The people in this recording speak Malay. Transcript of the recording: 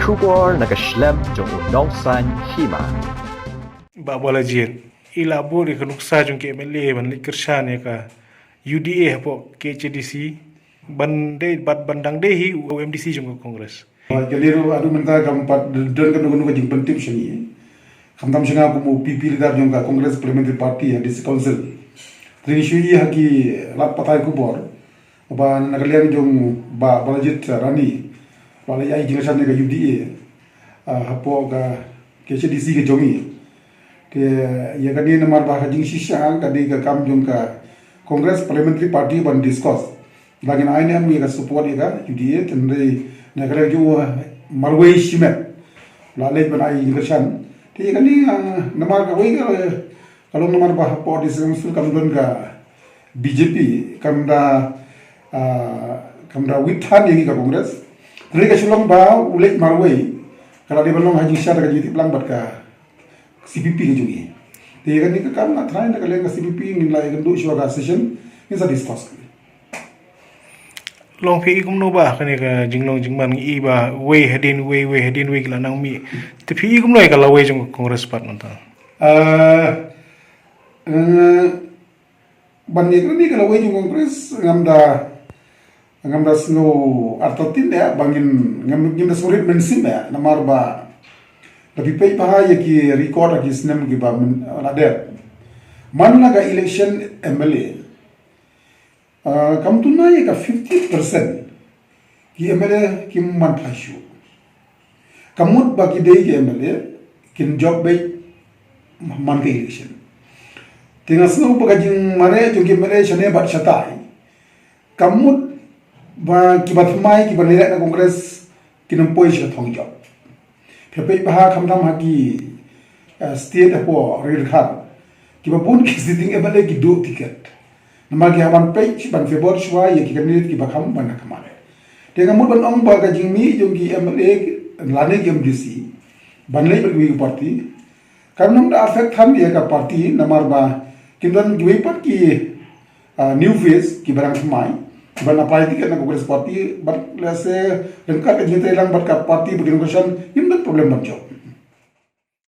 Kubor nag-Khlem jong Nongsan Hima. Babala jir ila bori ka nuksa jong ke MLA man li Kyrshan ya ka UDA po KCDC bandang dehi UMDC jong Kongres. Jaliro adu menta kampat dan kan nunggu jing Pyntip sini. Kamtam singa aku mau PP lidar jong ka Kongres Parliamentary Party ya di Council. Trini shui haki lat patai kubor. Apa nagalian jong ba balajit rani. Balai ai jingasan ka UDA. Hapo ka KCDC ke jongi. Ke ya kani namar ba jing shisha ka di ka kam jong ka Kongres Parliamentary Party ban discuss. Lagi na ai ne ka support ka UDA tendre nagara jo marway shimet la leit ban ai Kyrshan ti kani namar ka wei kalau namar ba po di sul kam don ka BJP kamda withan yang ka Kongres tri ka sulong ba ulek marway kalau di balong haji syar ka jiti plang bat ka CPP ke jungi ti kani ka kam na try na ka ka CPP ngin lai kan do shwa session in sa discuss Long pi ikum no ba kani ka jinglong jingman i ba we hedin we kila nang mi te pi ikum no ka lawe jong Kongres pat nanta ban ni ka lawe jong Kongres ngamda snow artotin ya bangin ngam surit mensim ya namar ba tapi pay pa ya ki record ki snem ki ba lader man laga election MLA kam tunna ye ka 50% ki MLA ki man phashu kamut ba ki dei ki MLA kin job bay man ke election tinga snow ba jing mare jong ki MLA chane ba chatai kamut ba ki ba thmai ki ba le na Kongres kinam poi cha thong job phe ba khamdam ha ki state apo ril khat ki ba bun ki sitting MLA ki do ticket namagi hawan page ban februari shwa ye ki candidate ki bakam ban kamare tenga mud ban ong ba ka jingmi jong ki MLA lane ki MDC ban lei bi party kanum da affect tham ye ka party namar ba kindan gi pat ki new face ki barang mai ban apply ticket na Kongres party but lese lengkap ka jinte lang bat ka party begin question him that problem ban job